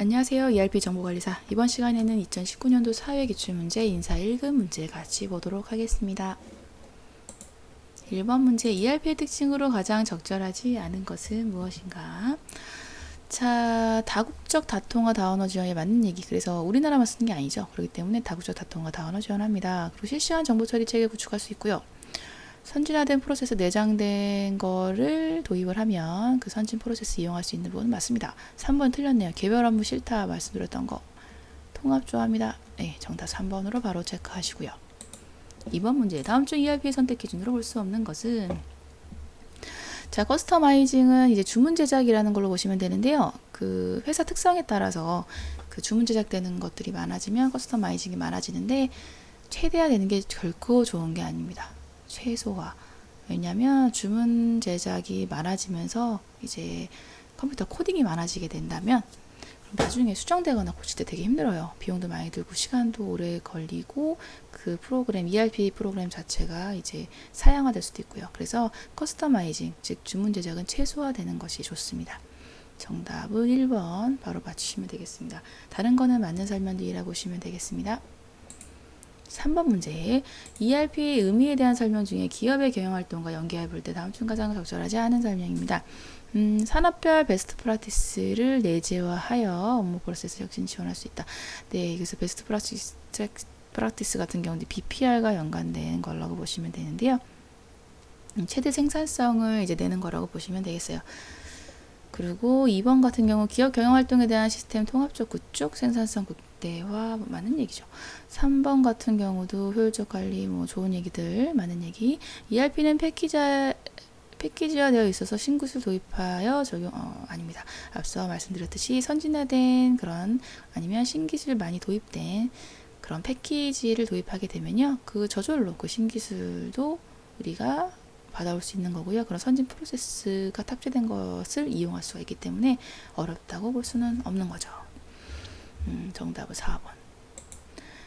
안녕하세요. ERP 정보관리사. 이번 시간에는 2019년도 사회기출문제 인사 1급 문제 같이 보도록 하겠습니다. 1번 문제, ERP의 특징으로 가장 적절하지 않은 것은 무엇인가? 자, 다국적 다통화 다언어 지원에 맞는 얘기. 그래서 우리나라만 쓰는 게 아니죠. 그렇기 때문에 다국적 다통화 다언어 지원합니다. 그리고 실시간 정보 처리 체계 구축할 수 있고요. 선진화된 프로세스 내장된 거를 도입을 하면 그 선진 프로세스 이용할 수 있는 부분은 맞습니다. 3번 틀렸네요. 개별 업무 싫다 말씀드렸던 거. 통합 좋아합니다. 네, 정답 3번으로 바로 체크하시고요. 2번 문제. 다음 중 ERP의 선택 기준으로 볼 수 없는 것은? 자, 커스터마이징은 이제 주문 제작이라는 걸로 보시면 되는데요. 그 회사 특성에 따라서 그 주문 제작되는 것들이 많아지면 커스터마이징이 많아지는데 최대화되는 게 결코 좋은 게 아닙니다. 최소화. 왜냐면 주문 제작이 많아지면서 이제 컴퓨터 코딩이 많아지게 된다면 나중에 수정되거나 고칠 때 되게 힘들어요. 비용도 많이 들고 시간도 오래 걸리고 그 프로그램, ERP 프로그램 자체가 이제 사양화될 수도 있고요. 그래서 커스터마이징, 즉 주문 제작은 최소화되는 것이 좋습니다. 정답은 1번 바로 맞추시면 되겠습니다. 다른 거는 맞는 설명도 이해해 보시면 되겠습니다. 3번 문제. ERP의 의미에 대한 설명 중에 기업의 경영활동과 연계해 볼 때 다음 중 가장 적절하지 않은 설명입니다. 산업별 베스트 프랙티스를 내재화하여 업무 프로세스 혁신 지원할 수 있다. 네, 그래서 베스트 프랙티스 같은 경우는 BPR과 연관된 거라고 보시면 되는데요. 최대 생산성을 이제 내는 거라고 보시면 되겠어요. 그리고 2번 같은 경우 기업 경영활동에 대한 시스템 통합적 구축, 생산성 극대화 많은 얘기죠. 3번 같은 경우도 효율적 관리 좋은 얘기들 많은 얘기. ERP는 패키지화되어 있어서 신기술 도입하여 적용 아닙니다. 앞서 말씀드렸듯이 선진화된 그런 아니면 신기술 많이 도입된 그런 패키지를 도입하게 되면요. 그 저절로 그 신기술도 우리가 받아올 수 있는 거고요. 그런 선진 프로세스가 탑재된 것을 이용할 수가 있기 때문에 어렵다고 볼 수는 없는 거죠. 정답은 4번.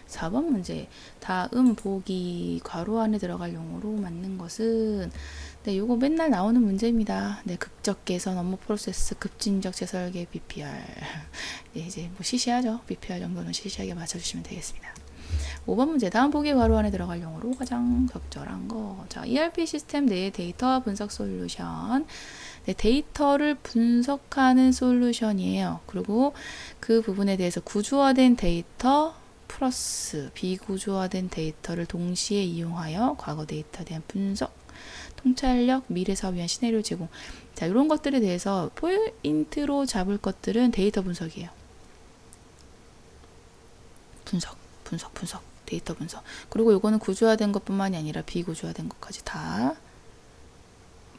4번 문제. 다음 보기 괄호 안에 들어갈 용어로 맞는 것은? 네, 요거 맨날 나오는 문제입니다. 네, 극적 개선 업무 프로세스 급진적 재설계 BPR. 네, 이제 시시하죠. BPR 정도는 시시하게 맞춰주시면 되겠습니다. 5번 문제. 다음 보기 괄호 안에 들어갈 용어로 가장 적절한 거. 자, ERP 시스템 내의 데이터 분석 솔루션. 네, 데이터를 분석하는 솔루션이에요. 그리고 그 부분에 대해서 구조화된 데이터 플러스 비구조화된 데이터를 동시에 이용하여 과거 데이터에 대한 분석, 통찰력, 미래 사업 위한 시나리오 제공. 자, 이런 것들에 대해서 포인트로 잡을 것들은 데이터 분석이에요. 분석. 데이터 분석. 그리고 이거는 구조화된 것뿐만이 아니라 비구조화된 것까지 다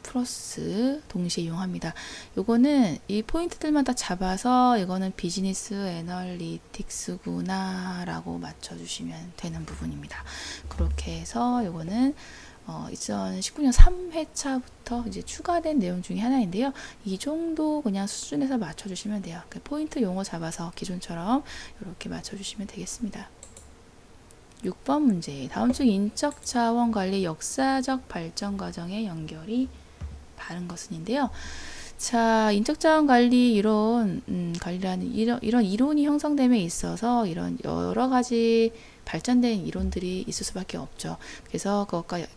플러스 동시에 이용합니다. 요거는 이 포인트들만 다 잡아서 이거는 비즈니스 애널리틱스구나 라고 맞춰주시면 되는 부분입니다. 그렇게 해서 요거는 2019년 3회차부터 이제 추가된 내용 중에 하나인데요. 이 정도 그냥 수준에서 맞춰주시면 돼요. 그 포인트 용어 잡아서 기존처럼 이렇게 맞춰주시면 되겠습니다. 6번 문제. 다음 중 인적 자원 관리 역사적 발전 과정의 연결이 바른 것은인데요. 자, 인적 자원 관리 이론, 관리라는 이런 이론이 형성됨에 있어서 이런 여러 가지 발전된 이론들이 있을 수밖에 없죠. 그래서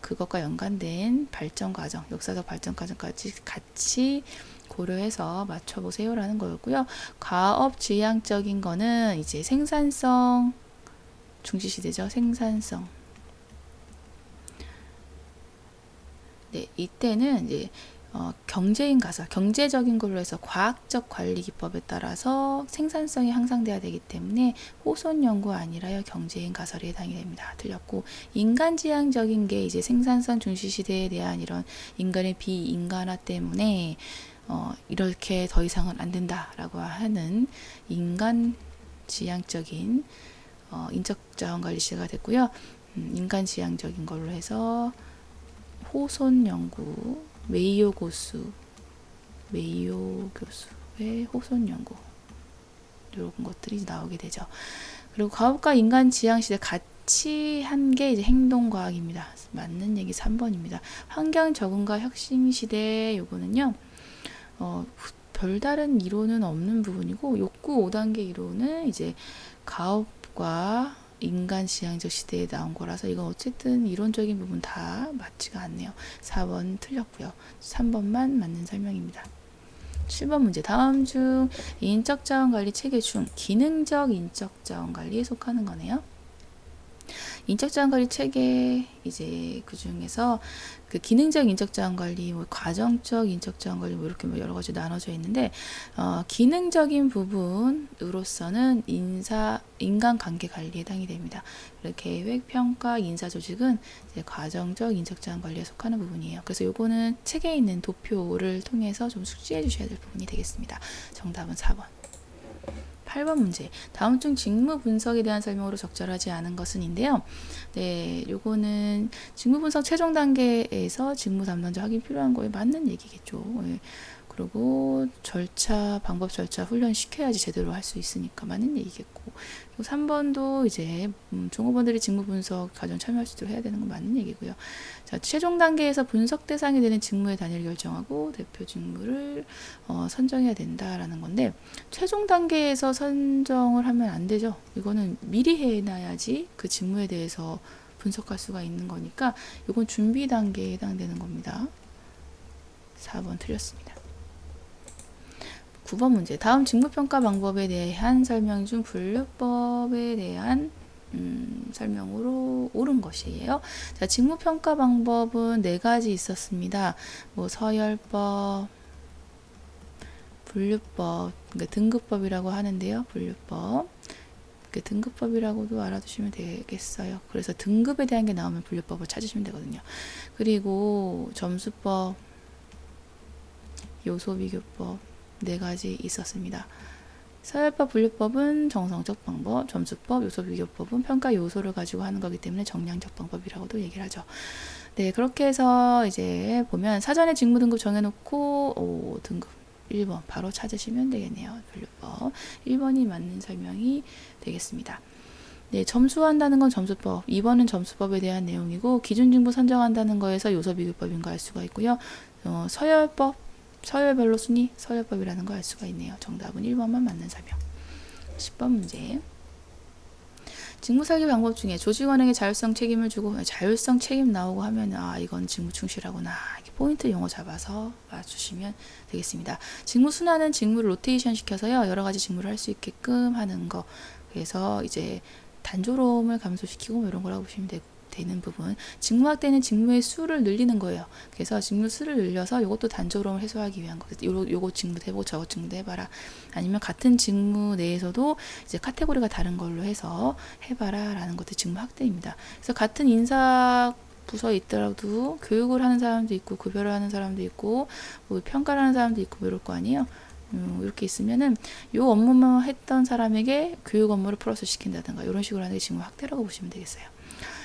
그것과 연관된 발전 과정, 역사적 발전 과정까지 같이 고려해서 맞춰보세요라는 거였고요. 과업 지향적인 거는 이제 생산성 중시시대죠. 생산성. 네, 이때는 이제 경제인 가설, 경제적인 걸로 해서 과학적 관리 기법에 따라서 생산성이 향상돼야 되기 때문에 호손 연구 아니라요 경제인 가설에 해당이 됩니다. 틀렸고 인간지향적인 게 이제 생산성 중시시대에 대한 이런 인간의 비인간화 때문에 이렇게 더 이상은 안 된다라고 하는 인간지향적인 인적자원관리 시대가 됐고요. 인간지향적인 걸로 해서 호손 연구, 메이오 교수의 호손 연구 이런 것들이 나오게 되죠. 그리고 과학과 인간 지향 시대 같이 한 게 이제 행동과학입니다. 맞는 얘기 3번입니다. 환경 적응과 혁신 시대 요거는요. 별다른 이론은 없는 부분이고, 욕구 5단계 이론은 이제 가업과 인간 지향적 시대에 나온 거라서 이건 어쨌든 이론적인 부분 다 맞지가 않네요. 4번 틀렸고요. 3번만 맞는 설명입니다. 7번 문제. 다음 중 인적 자원 관리 체계 중 기능적 인적 자원 관리에 속하는 거네요. 인적 자원 관리 체계, 이제 그 중에서 그 기능적 인적 자원 관리, 뭐 과정적 인적 자원 관리, 뭐 이렇게 뭐 여러 가지 나눠져 있는데, 기능적인 부분으로서는 인간 관계 관리에 해당이 됩니다. 계획, 평가, 인사 조직은 이제 과정적 인적 자원 관리에 속하는 부분이에요. 그래서 요거는 책에 있는 도표를 통해서 좀 숙지해 주셔야 될 부분이 되겠습니다. 정답은 4번. 8번 문제. 다음 중 직무 분석에 대한 설명으로 적절하지 않은 것은인데요. 네, 요거는 직무 분석 최종 단계에서 직무 담당자 확인 필요한 거에 맞는 얘기겠죠. 네. 그리고 방법 절차 훈련 시켜야지 제대로 할 수 있으니까 맞는 얘기겠고. 그리고 3번도 이제 종업원들이 직무 분석 과정 참여할 수 있도록 해야 되는 건 맞는 얘기고요. 자, 최종 단계에서 분석 대상이 되는 직무의 단위를 결정하고 대표 직무를 선정해야 된다라는 건데, 최종 단계에서 선정을 하면 안 되죠. 이거는 미리 해놔야지 그 직무에 대해서 분석할 수가 있는 거니까 이건 준비 단계에 해당되는 겁니다. 4번 틀렸습니다. 9번 문제. 다음 직무평가 방법에 대한 설명 중 분류법에 대한 설명으로 옳은 것이에요. 자, 직무평가 방법은 4가지 있었습니다. 뭐 서열법, 분류법, 그러니까 등급법이라고 하는데요. 분류법. 등급법이라고도 알아두시면 되겠어요. 그래서 등급에 대한 게 나오면 분류법을 찾으시면 되거든요. 그리고 점수법, 요소비교법 4가지 있었습니다. 서열법, 분류법은 정성적 방법, 점수법, 요소비교법은 평가 요소를 가지고 하는 거기 때문에 정량적 방법이라고도 얘기를 하죠. 네, 그렇게 해서 이제 보면 사전에 직무 등급 정해놓고 등급 1번 바로 찾으시면 되겠네요. 분류법 1번이 맞는 설명이 되겠습니다. 네, 점수한다는 건 점수법, 2번은 점수법에 대한 내용이고, 기준직무 선정한다는 거에서 요소비교법인 거 알 수가 있고요. 서열법, 서열별로 순위, 서열법이라는 거 알 수가 있네요. 정답은 1번만 맞는 설명. 10번 문제. 직무 설계 방법 중에 조직원에게 자율성 책임을 주고, 자율성 책임 나오고 하면 이건 직무 충실하구나, 이렇게 포인트 용어 잡아서 맞추시면 되겠습니다. 직무 순환은 직무를 로테이션 시켜서요, 여러 가지 직무를 할 수 있게끔 하는 거. 그래서 이제 단조로움을 감소시키고 이런 거라고 보시면 되는 부분. 직무 확대는 직무의 수를 늘리는 거예요. 그래서 직무 수를 늘려서 이것도 단조로움을 해소하기 위한 거. 요거 직무도 해보고 저거 직무도 해봐라. 아니면 같은 직무 내에서도 이제 카테고리가 다른 걸로 해서 해봐라 라는 것도 직무 확대입니다. 그래서 같은 인사 부서에 있더라도 교육을 하는 사람도 있고 구별을 하는 사람도 있고 뭐 평가를 하는 사람도 있고 뭐 이럴 거 아니에요. 이렇게 있으면은 요 업무만 했던 사람에게 교육 업무를 플러스 시킨다든가 이런 식으로 하는 게 직무 확대라고 보시면 되겠어요.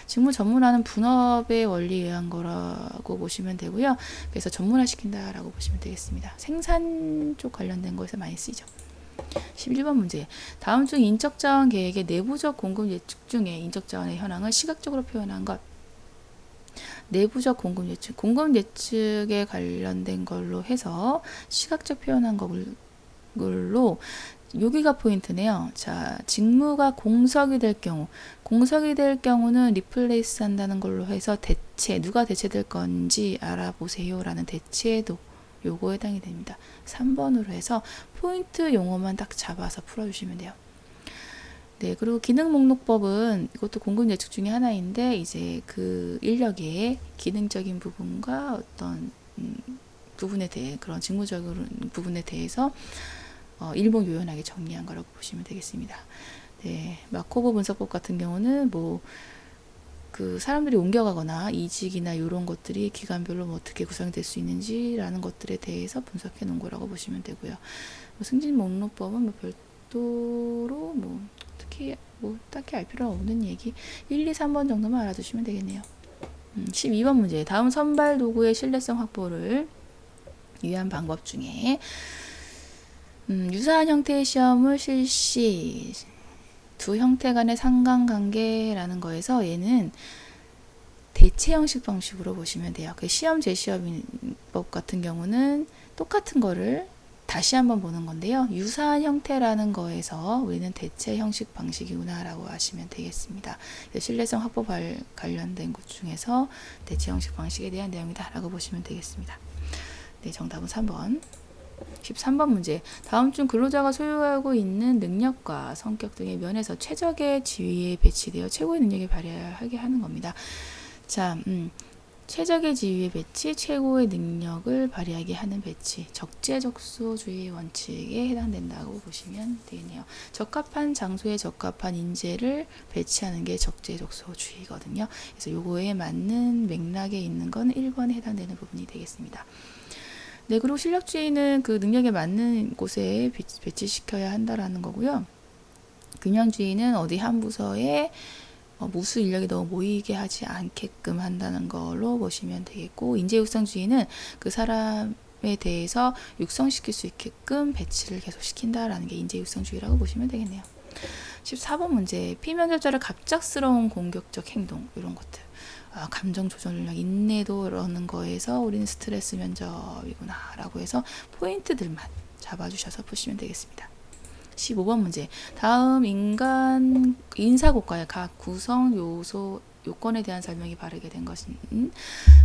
직무 전문화는 분업의 원리에 의한 거라고 보시면 되고요. 그래서 전문화 시킨다라고 보시면 되겠습니다. 생산 쪽 관련된 거에서 많이 쓰이죠. 11번 문제. 다음 중 인적자원 계획의 내부적 공급 예측 중에 인적자원의 현황을 시각적으로 표현한 것. 내부적 공급 예측. 공급 예측에 관련된 걸로 해서 시각적 표현한 걸로 여기가 포인트네요. 자, 직무가 공석이 될 경우는 리플레이스 한다는 걸로 해서 대체, 누가 대체될 건지 알아보세요 라는 대체도 요거에 해당이 됩니다. 3번으로 해서 포인트 용어만 딱 잡아서 풀어주시면 돼요. 네, 그리고 기능 목록법은 이것도 공급 예측 중에 하나인데, 이제 그 인력의 기능적인 부분과 어떤 부분에 대해, 그런 직무적인 부분에 대해서 일목요연하게 정리한 거라고 보시면 되겠습니다. 네, 마코보 분석법 같은 경우는 뭐 그 사람들이 옮겨가거나 이직이나 이런 것들이 기간별로 뭐 어떻게 구성될 수 있는지라는 것들에 대해서 분석해 놓은 거라고 보시면 되고요. 뭐 승진 목록법은 뭐 별도로 뭐 특히 뭐 딱히 알 필요 없는 얘기, 1, 2, 3번 정도만 알아두시면 되겠네요. 12번 문제. 다음 선발 도구의 신뢰성 확보를 위한 방법 중에 유사한 형태의 시험을 실시, 두 형태 간의 상관관계라는 거에서 얘는 대체 형식 방식으로 보시면 돼요. 그 시험 제시어법 같은 경우는 똑같은 거를 다시 한번 보는 건데요. 유사한 형태라는 거에서 우리는 대체 형식 방식이구나 라고 하시면 되겠습니다. 신뢰성 확보 관련된 것 중에서 대체 형식 방식에 대한 내용이다 라고 보시면 되겠습니다. 네, 정답은 3번. 13번 문제. 다음 중 근로자가 소유하고 있는 능력과 성격 등의 면에서 최적의 지위에 배치되어 최고의 능력을 발휘하게 하는 겁니다. 자, 최적의 지위의 배치, 최고의 능력을 발휘하게 하는 배치, 적재적소주의 원칙에 해당된다고 보시면 되겠네요. 적합한 장소에 적합한 인재를 배치하는 게 적재적소주의거든요. 그래서 요거에 맞는 맥락에 있는 건 1번에 해당되는 부분이 되겠습니다. 네, 그리고 실력주의는 그 능력에 맞는 곳에 배치시켜야 한다라는 거고요. 균형주의는 어디 한 부서에 무수 인력이 너무 모이게 하지 않게끔 한다는 걸로 보시면 되겠고, 인재육성주의는 그 사람에 대해서 육성시킬 수 있게끔 배치를 계속 시킨다라는 게 인재육성주의라고 보시면 되겠네요. 14번 문제. 피면접자를 갑작스러운 공격적 행동, 이런 것들. 감정 조절 능력, 인내도라는 거에서 우리는 스트레스 면접이구나 라고 해서 포인트들만 잡아주셔서 푸시면 되겠습니다. 15번 문제. 다음 인사고과의 각 구성 요소 요건에 대한 설명이 바르게 된 것은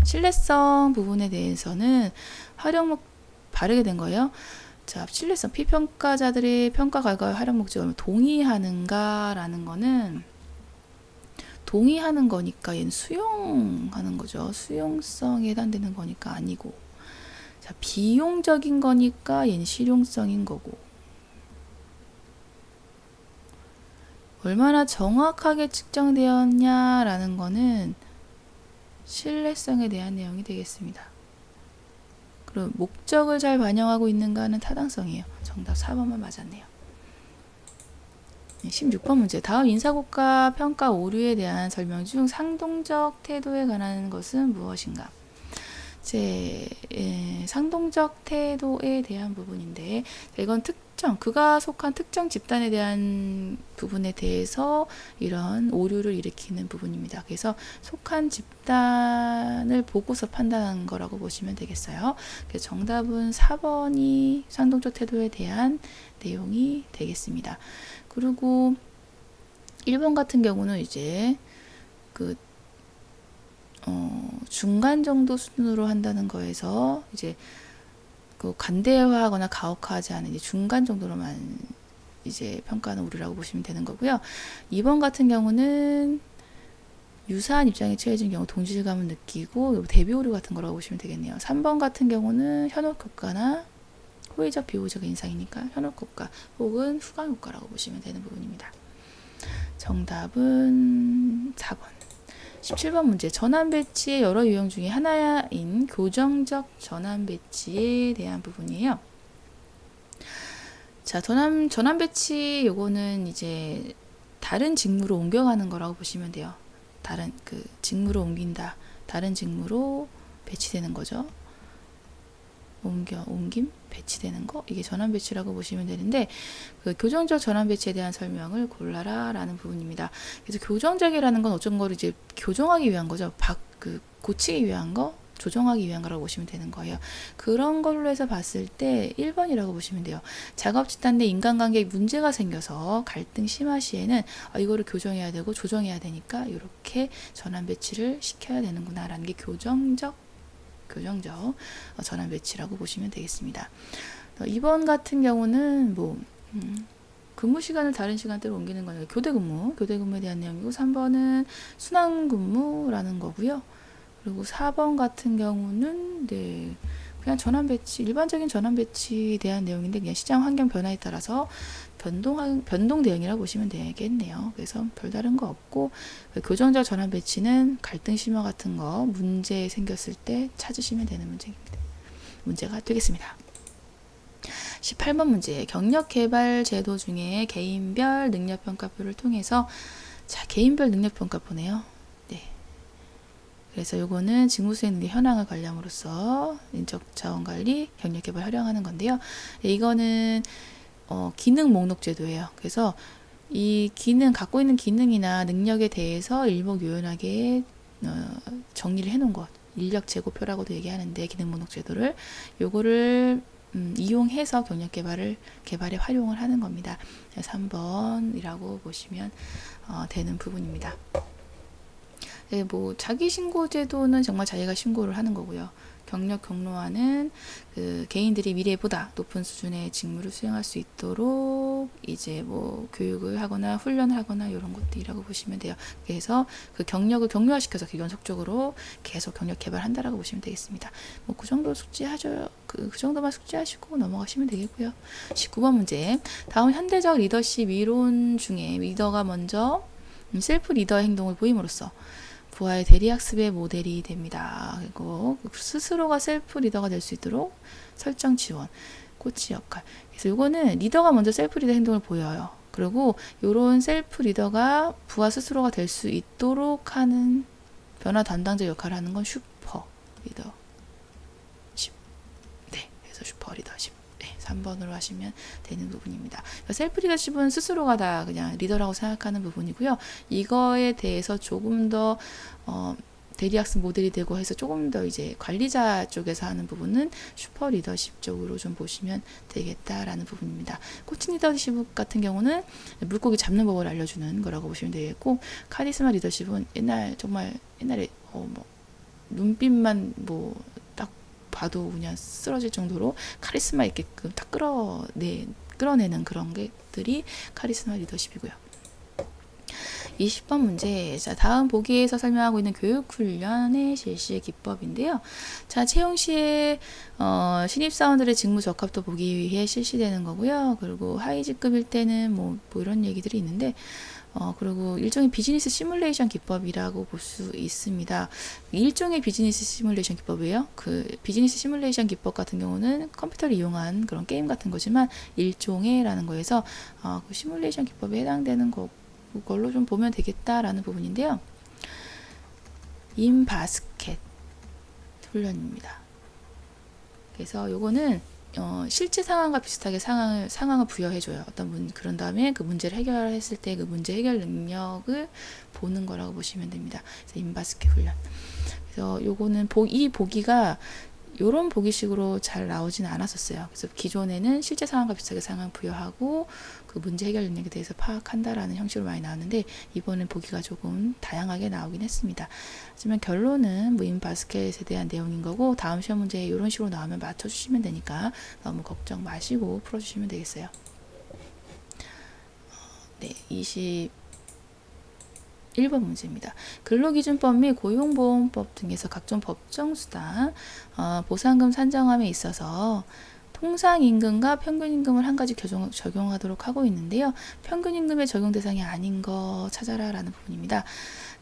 신뢰성 부분에 대해서는 활용 바르게 된 거예요. 자, 신뢰성 피평가자들의 평가 결과의 활용 목적을 동의하는가라는 거는 동의하는 거니까 얘는 수용하는 거죠. 수용성에 해당되는 거니까 아니고, 자, 비용적인 거니까 얘는 실용성인 거고, 얼마나 정확하게 측정되었냐라는 거는 신뢰성에 대한 내용이 되겠습니다. 그럼 목적을 잘 반영하고 있는가는 타당성이에요. 정답 4번만 맞았네요. 16번 문제. 다음 인사고과 평가 오류에 대한 설명 중 상동적 태도에 관한 것은 무엇인가? 상동적 태도에 대한 부분인데, 이건 그가 속한 특정 집단에 대한 부분에 대해서 이런 오류를 일으키는 부분입니다. 그래서 속한 집단을 보고서 판단하는 거라고 보시면 되겠어요. 그래서 정답은 4번이 상동적 태도에 대한 내용이 되겠습니다. 그리고 1번 같은 경우는 이제 중간 정도 수준으로 한다는 거에서 이제 그 간대화하거나 가혹하지 않은 이제 중간 정도로만 이제 평가하는 오류라고 보시면 되는 거고요. 2번 같은 경우는 유사한 입장에 처해진 경우 동질감을 느끼고 대비 오류 같은 거라고 보시면 되겠네요. 3번 같은 경우는 현혹효과나 호의적 비호의적 인상이니까 현혹효과 혹은 후광효과라고 보시면 되는 부분입니다. 정답은 4번. 17번 문제. 전환 배치의 여러 유형 중에 하나인 교정적 전환 배치에 대한 부분이에요. 자, 전환 배치 요거는 이제 다른 직무로 옮겨가는 거라고 보시면 돼요. 다른 직무로 옮긴다. 다른 직무로 배치되는 거죠. 옮김, 배치되는 거, 이게 전환 배치라고 보시면 되는데, 그 교정적 전환 배치에 대한 설명을 골라라 라는 부분입니다. 그래서 교정적이라는 건 어쩐 거를 이제 교정하기 위한 거죠. 고치기 위한 거, 조정하기 위한 거라고 보시면 되는 거예요. 그런 걸로 해서 봤을 때 1번이라고 보시면 돼요. 작업 집단 내 인간관계에 문제가 생겨서 갈등 심화 시에는 이거를 교정해야 되고 조정해야 되니까 이렇게 전환 배치를 시켜야 되는구나 라는 게 교정적 전환 배치라고 보시면 되겠습니다. 2번 같은 경우는 근무 시간을 다른 시간대로 옮기는 거는 교대 근무에 대한 내용이고, 3번은 순환 근무라는 거고요. 그리고 4번 같은 경우는 그냥 전환 배치, 일반적인 전환 배치에 대한 내용인데 그냥 시장 환경 변화에 따라서 변동 대응이라고 보시면 되겠네요. 그래서 별다른 거 없고, 교정적 전환 배치는 갈등 심화 같은 거 문제 생겼을 때 찾으시면 되는 문제가 되겠습니다. 18번 문제. 경력 개발 제도 중에 개인별 능력평가표를 통해서, 자, 개인별 능력평가표네요. 그래서 요거는 직무수행 능력 현황을 관리함으로써 인적 자원 관리, 경력 개발 활용하는 건데요. 이거는 기능 목록 제도예요. 그래서 이 갖고 있는 기능이나 능력에 대해서 일목요연하게 정리를 해놓은 것, 인력 재고표라고도 얘기하는데, 기능 목록 제도를 요거를 이용해서 경력 개발에 활용을 하는 겁니다. 3번이라고 보시면 되는 부분입니다. 네, 뭐 자기 신고 제도는 정말 자기가 신고를 하는 거고요. 경력 경로화는 그 개인들이 미래보다 높은 수준의 직무를 수행할 수 있도록 이제 뭐 교육을 하거나 훈련을 하거나 이런 것들이라고 보시면 돼요. 그래서 그 경력을 경로화시켜서 연속적으로 계속 경력 개발한다라고 보시면 되겠습니다. 뭐 그 정도 숙지하죠. 그 정도만 숙지하시고 넘어가시면 되겠고요. 19번 문제. 다음 현대적 리더십 이론 중에 리더가 먼저 셀프 리더 행동을 보임으로써 부하의 대리학습의 모델이 됩니다. 그리고 스스로가 셀프 리더가 될 수 있도록 설정 지원, 코치 역할. 그래서 이거는 리더가 먼저 셀프 리더 행동을 보여요. 그리고 이런 셀프 리더가 부하 스스로가 될 수 있도록 하는 변화 담당자 역할을 하는 건 슈퍼 리더십. 네, 그래서 슈퍼 리더십. 3번으로 하시면 되는 부분입니다. 셀프 리더십은 스스로가 다 그냥 리더라고 생각하는 부분이고요. 이거에 대해서 조금 더 대리학습 모델이 되고 해서 조금 더 이제 관리자 쪽에서 하는 부분은 슈퍼 리더십 쪽으로 좀 보시면 되겠다라는 부분입니다. 코칭 리더십 같은 경우는 물고기 잡는 법을 알려주는 거라고 보시면 되겠고, 카리스마 리더십은 정말 옛날에 뭐 눈빛만 뭐 봐도 그냥 쓰러질 정도로 카리스마 있게끔 딱 끌어내는 그런 것들이 카리스마 리더십이고요. 20번 문제. 자, 다음 보기에서 설명하고 있는 교육훈련의 실시의 기법인데요. 자, 채용 시에 신입사원들의 직무 적합도 보기 위해 실시되는 거고요. 그리고 하이직급일 때는 뭐 이런 얘기들이 있는데, 그리고 일종의 비즈니스 시뮬레이션 기법이라고 볼 수 있습니다. 일종의 비즈니스 시뮬레이션 기법이에요. 그 비즈니스 시뮬레이션 기법 같은 경우는 컴퓨터를 이용한 그런 게임 같은 거지만 일종의라는 거에서 그 시뮬레이션 기법에 해당되는 그걸로 좀 보면 되겠다라는 부분인데요. 인바스켓 훈련입니다. 그래서 요거는 실제 상황과 비슷하게 상황을 부여해줘요. 그런 다음에 그 문제를 해결했을 때 그 문제 해결 능력을 보는 거라고 보시면 됩니다. 그래서 인바스켓 훈련. 그래서 요거는 이 보기가 요런 보기식으로 잘 나오지는 않았었어요. 그래서 기존에는 실제 상황과 비슷하게 상황 부여하고 그 문제 해결 능력에 대해서 파악한다라는 형식으로 많이 나왔는데, 이번엔 보기가 조금 다양하게 나오긴 했습니다. 하지만 결론은 뭐 인바스켓에 대한 내용인 거고, 다음 시험 문제에 이런 식으로 나오면 맞춰주시면 되니까 너무 걱정 마시고 풀어주시면 되겠어요. 네, 21번 문제입니다. 근로기준법 및 고용보험법 등에서 각종 법정수당, 보상금 산정함에 있어서 통상임금과 평균임금을 한 가지 적용하도록 하고 있는데요. 평균임금의 적용 대상이 아닌 거 찾아라 라는 부분입니다.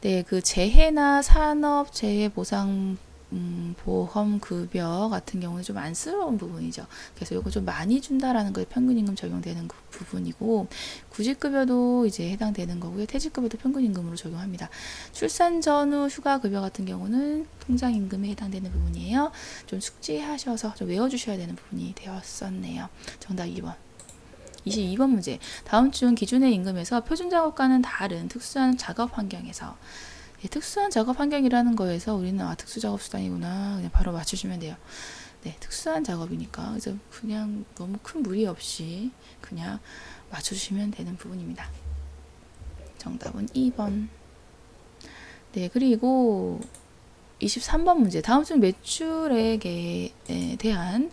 네, 그 재해나 산업재해 보상 보험급여 같은 경우는 좀 안쓰러운 부분이죠. 그래서 이거 좀 많이 준다라는 거에 평균임금 적용되는 그 부분이고, 구직급여도 이제 해당되는 거고요. 퇴직급여도 평균임금으로 적용합니다. 출산 전후 휴가급여 같은 경우는 통장임금에 해당되는 부분이에요. 좀 숙지하셔서 좀 외워주셔야 되는 부분이 되었었네요. 정답 2번. 22번 문제. 다음 중 기준의 임금에서 표준작업과는 다른 특수한 작업 환경에서, 특수한 작업 환경이라는 거에서 우리는 특수작업 수단이구나 그냥 바로 맞추시면 돼요. 네, 특수한 작업이니까 그래서 그냥 너무 큰 무리 없이 그냥 맞춰주시면 되는 부분입니다. 정답은 2번. 네, 그리고 23번 문제. 다음 중 매출액에 대한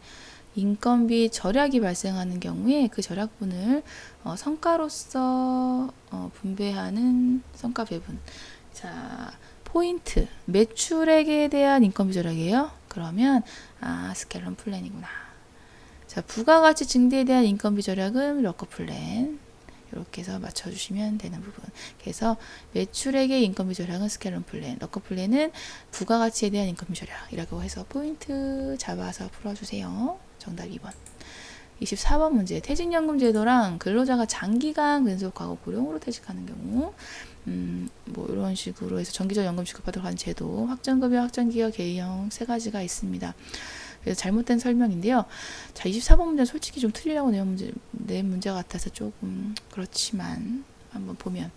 인건비 절약이 발생하는 경우에 그 절약분을 성과로서 분배하는 성과 배분. 자, 포인트. 매출액에 대한 인건비 절약이에요. 그러면 스켈론 플랜이구나. 자, 부가가치 증대에 대한 인건비 절약은 러커 플랜. 이렇게 해서 맞춰주시면 되는 부분. 그래서 매출액의 인건비 절약은 스켈론 플랜, 러커 플랜은 부가가치에 대한 인건비 절약이라고 해서 포인트 잡아서 풀어주세요. 정답 2번. 24번 문제. 퇴직연금 제도랑 근로자가 장기간 근속하고 고령으로 퇴직하는 경우, 뭐 이런 식으로 해서 정기적 연금 지급받도록 하는 제도, 확정급여, 확정기여, 개인형 세 가지가 있습니다. 그래서 잘못된 설명인데요. 자, 24번 문제는 솔직히 좀 틀리라고 낸 문제 같아서 조금 그렇지만 한번 보면.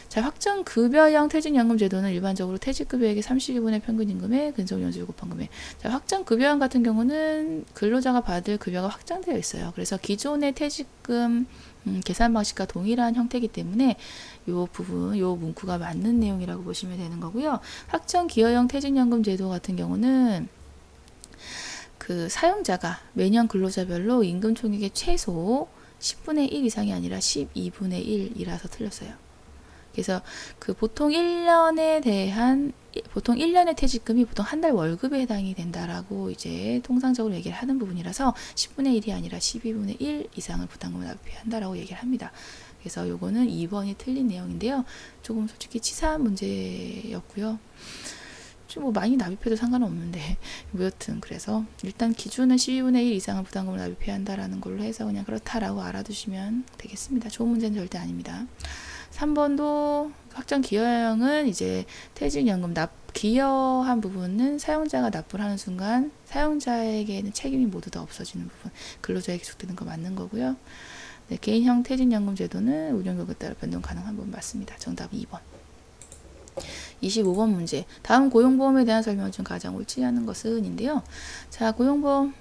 자, 확정급여형 퇴직연금 제도는 일반적으로 퇴직급여액의 32분의 평균임금에 근속연수를 곱한 금액. 자, 확정급여형 같은 경우는 근로자가 받을 급여가 확정되어 있어요. 그래서 기존의 퇴직금 계산 방식과 동일한 형태이기 때문에 요 부분, 요 문구가 맞는 내용이라고 보시면 되는 거고요. 확정기여형 퇴직연금 제도 같은 경우는 그 사용자가 매년 근로자별로 임금 총액의 최소 10분의 1 이상이 아니라 12분의 1이라서 틀렸어요. 그래서 그 보통 1년에 대한 보통 1년의 퇴직금이 보통 한 달 월급에 해당이 된다라고 이제 통상적으로 얘기를 하는 부분이라서 10분의 1이 아니라 12분의 1 이상을 부담금을 납입해야 한다라고 얘기를 합니다. 그래서 요거는 2번이 틀린 내용인데요. 조금 솔직히 치사한 문제였고요. 뭐 많이 납입해도 상관은 없는데 뭐 여튼 그래서 일단 기준은 12분의 1 이상을 부담금을 납입해야 한다라는 걸로 해서 그냥 그렇다라고 알아두시면 되겠습니다. 좋은 문제는 절대 아닙니다. 3번도 확정기여형은 이제 퇴직연금 기여한 부분은 사용자가 납부를 하는 순간 사용자에게는 책임이 모두 다 없어지는 부분, 근로자에게 기속되는 거 맞는 거고요. 네, 개인형 퇴직연금 제도는 운영경우에 따라 변동 가능한 부분 맞습니다. 정답은 2번. 25번 문제. 다음 고용보험에 대한 설명 중 가장 옳지 않은 것은 인데요. 자, 고용보험.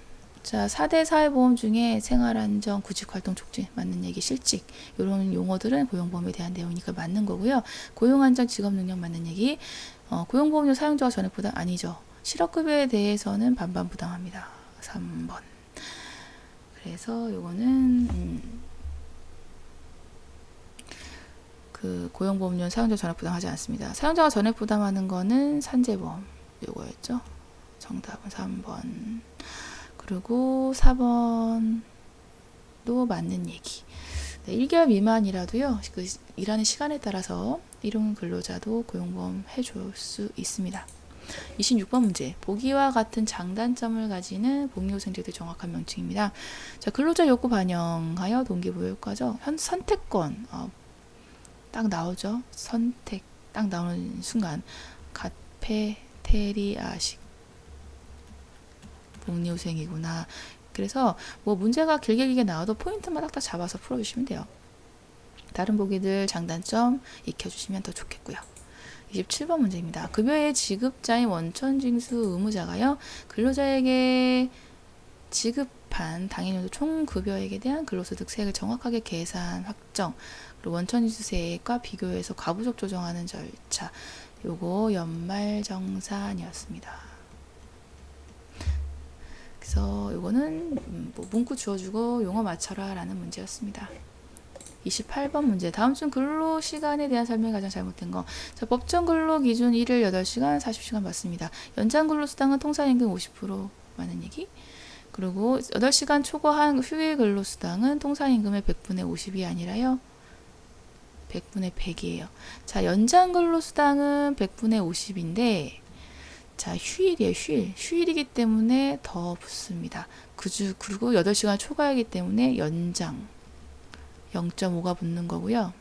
자, 4대 사회보험 중에 생활안정, 구직활동 촉진, 맞는 얘기, 실직 이런 용어들은 고용보험에 대한 내용이니까 맞는 거고요. 고용안정, 직업능력 맞는 얘기. 고용보험료 사용자가 전액부담 아니죠. 실업급여에 대해서는 반반 부담합니다. 3번. 그래서 요거는 그 고용보험료 사용자 전액 부담하지 않습니다. 사용자가 전액 부담하는 거는 산재보험 요거였죠. 정답은 3번. 그리고 4번도 맞는 얘기. 네, 1개월 미만이라도요. 그 일하는 시간에 따라서 일용 근로자도 고용보험 해줄 수 있습니다. 26번 문제. 보기와 같은 장단점을 가지는 복리후생제도의 정확한 명칭입니다. 자, 근로자 욕구 반영하여 동기부여 효과죠. 선택권 딱 나오죠. 선택 딱 나오는 순간 카페테리아식 복리후생이구나. 그래서 뭐 문제가 길게 나와도 포인트만 딱딱 잡아서 풀어주시면 돼요. 다른 보기들 장단점 익혀주시면 더 좋겠고요. 27번 문제입니다. 급여의 지급자인 원천징수 의무자가요. 근로자에게 지급한 당해년도 총급여액에 대한 근로소득세액을 정확하게 계산, 확정, 그리고 원천징수세액과 비교해서 가부적 조정하는 절차. 요거 연말정산이었습니다. 그래서 요거는 뭐 문구 주어주고 용어 맞춰라 라는 문제였습니다. 28번 문제. 다음 중 근로시간에 대한 설명이 가장 잘못된 거. 자, 법정 근로기준 1일 8시간 40시간 맞습니다. 연장 근로수당은 통상임금 50% 맞는 얘기. 그리고 8시간 초과한 휴일 근로수당은 통상임금의 100분의 50이 아니라요. 100분의 100이에요. 자, 연장 근로수당은 100분의 50인데 자, 휴일이에요. 휴일이기 때문에 더 붙습니다. 그리고 8시간 초과이기 때문에 연장 0.5가 붙는 거고요.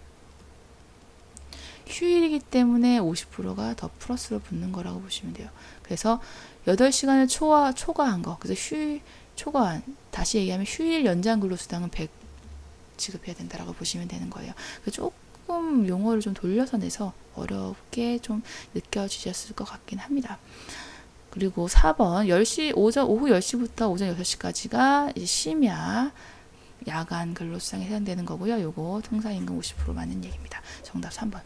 휴일이기 때문에 50%가 더 플러스로 붙는 거라고 보시면 돼요. 그래서 8시간을 초과한 거. 그래서 초과한, 다시 얘기하면 휴일 연장 근로수당은 100 지급해야 된다라고 보시면 되는 거예요. 조금 용어를 좀 돌려서 내서 어렵게 좀 느껴지셨을 것 같긴 합니다. 그리고 4번 10시 오후 10시부터 오전 6시까지가 이제 심야 야간 근로수당에 해당되는 거고요. 요거 통상임금 50% 맞는 얘기입니다. 정답 3번.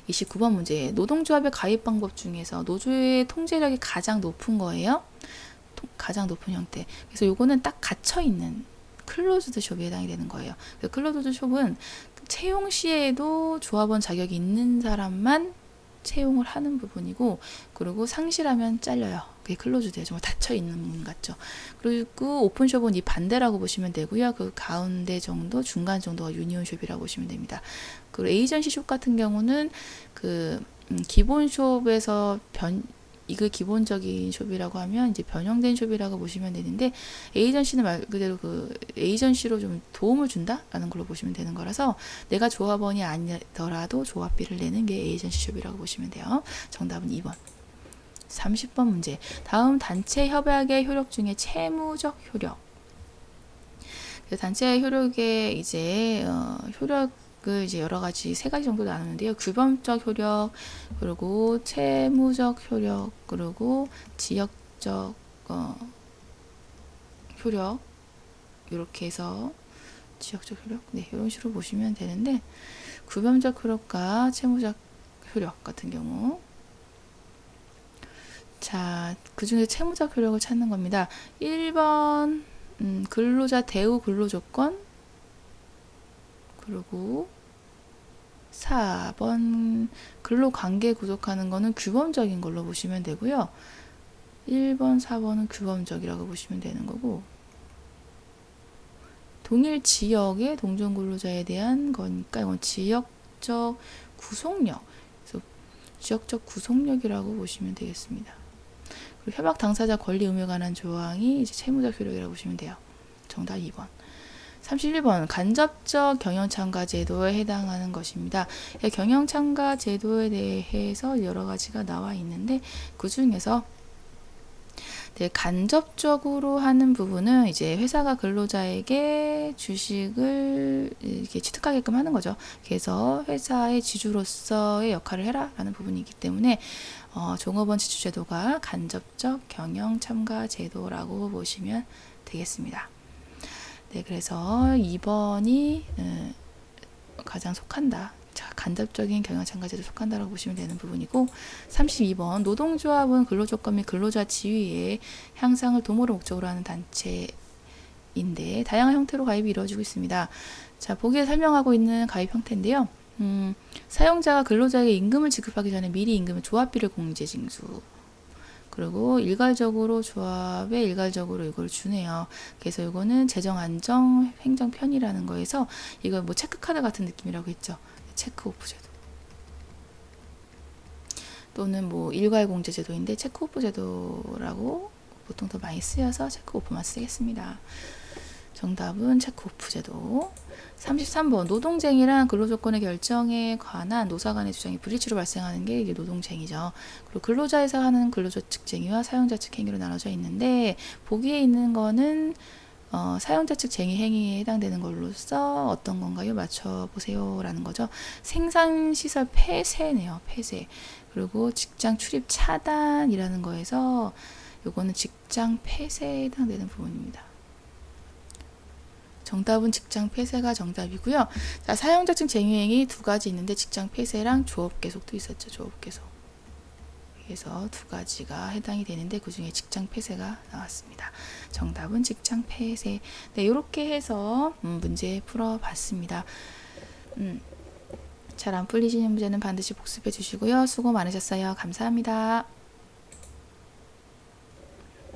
29번 문제. 노동조합의 가입 방법 중에서 노조의 통제력이 가장 높은 거예요. 가장 높은 형태. 그래서 요거는 딱 갇혀있는 클로즈드 숍에 해당이 되는 거예요. 클로즈드 숍은 채용 시에도 조합원 자격이 있는 사람만 채용을 하는 부분이고, 그리고 상실하면 잘려요. 그게 클로즈드예요. 정말 닫혀있는 문 같죠. 그리고 오픈숍은 이 반대라고 보시면 되고요. 그 가운데 정도, 중간 정도가 유니온숍이라고 보시면 됩니다. 그리고 에이전시 숍 같은 경우는 그 기본 숍에서 이거 기본적인 숍이라고 하면 이제 변형된 숍이라고 보시면 되는데, 에이전시는 말 그대로 그 에이전시로 좀 도움을 준다라는 걸로 보시면 되는 거라서 내가 조합원이 아니더라도 조합비를 내는 게 에이전시 숍이라고 보시면 돼요. 정답은 2번. 30번 문제. 다음 단체 협약의 효력 중에 채무적 효력. 단체 효력의 이제 효력 이제 여러 가지 3가지 정도 나누는데요. 규범적 효력, 그리고 채무적 효력, 그리고 지역적 효력, 이렇게 해서 지역적 효력, 네, 이런 식으로 보시면 되는데, 규범적 효력과 채무적 효력 같은 경우, 자, 그 중에 채무적 효력을 찾는 겁니다. 1번 근로자 대우 근로조건, 그리고 4번 근로관계 구속하는 거는 규범적인 걸로 보시면 되고요. 1번, 4번은 규범적이라고 보시면 되는 거고, 동일 지역의 동종 근로자에 대한 거니까 이건 지역적 구속력, 그래서 지역적 구속력이라고 보시면 되겠습니다. 그리고 협약 당사자 권리 의무에 관한 조항이 이제 채무적 효력이라고 보시면 돼요. 정답 2번. 31번 간접적 경영참가 제도에 해당하는 것입니다. 경영참가 제도에 대해서 여러 가지가 나와 있는데 그 중에서 간접적으로 하는 부분은 이제 회사가 근로자에게 주식을 이렇게 취득하게끔 하는 거죠. 그래서 회사의 지주로서의 역할을 해라 라는 부분이기 때문에 종업원 지주제도가 간접적 경영참가 제도라고 보시면 되겠습니다. 네, 그래서 2번이 가장 속한다. 자, 간접적인 경영참가제도 속한다라고 보시면 되는 부분이고, 32번 노동조합은 근로조건 및 근로자 지위의 향상을 도모를 목적으로 하는 단체인데 다양한 형태로 가입이 이루어지고 있습니다. 자, 보기에 설명하고 있는 가입 형태인데요. 사용자가 근로자에게 임금을 지급하기 전에 미리 임금의 조합비를 공제 징수, 그리고 일괄적으로 조합에 일괄적으로 이걸 주네요. 그래서 이거는 재정 안정 행정 편의라는 거에서 이거 뭐 체크카드 같은 느낌이라고 했죠. 체크오프 제도 또는 뭐 일괄 공제 제도인데 체크오프 제도라고 보통 더 많이 쓰여서 체크오프만 쓰겠습니다. 정답은 체크오프 제도. 33번 노동쟁이란 근로조건의 결정에 관한 노사 간의 주장이 불일치로 발생하는 게 이게 노동쟁이죠. 그리고 근로자에서 하는 근로자 측쟁의와 사용자 측 행위로 나눠져 있는데 보기에 있는 거는 사용자 측 쟁의 행위에 해당되는 걸로써 어떤 건가요? 맞춰보세요 라는 거죠. 생산시설 폐쇄네요. 폐쇄. 그리고 직장 출입 차단이라는 거에서 요거는 직장 폐쇄에 해당되는 부분입니다. 정답은 직장 폐쇄가 정답이고요. 자, 사용자 측 쟁의행위 2가지 있는데 직장 폐쇄랑 조업 계속도 있었죠. 조업 계속. 그래서 2가지가 해당이 되는데 그 중에 직장 폐쇄가 나왔습니다. 정답은 직장 폐쇄. 네, 이렇게 해서 문제 풀어봤습니다. 잘 안 풀리시는 문제는 반드시 복습해 주시고요. 수고 많으셨어요. 감사합니다.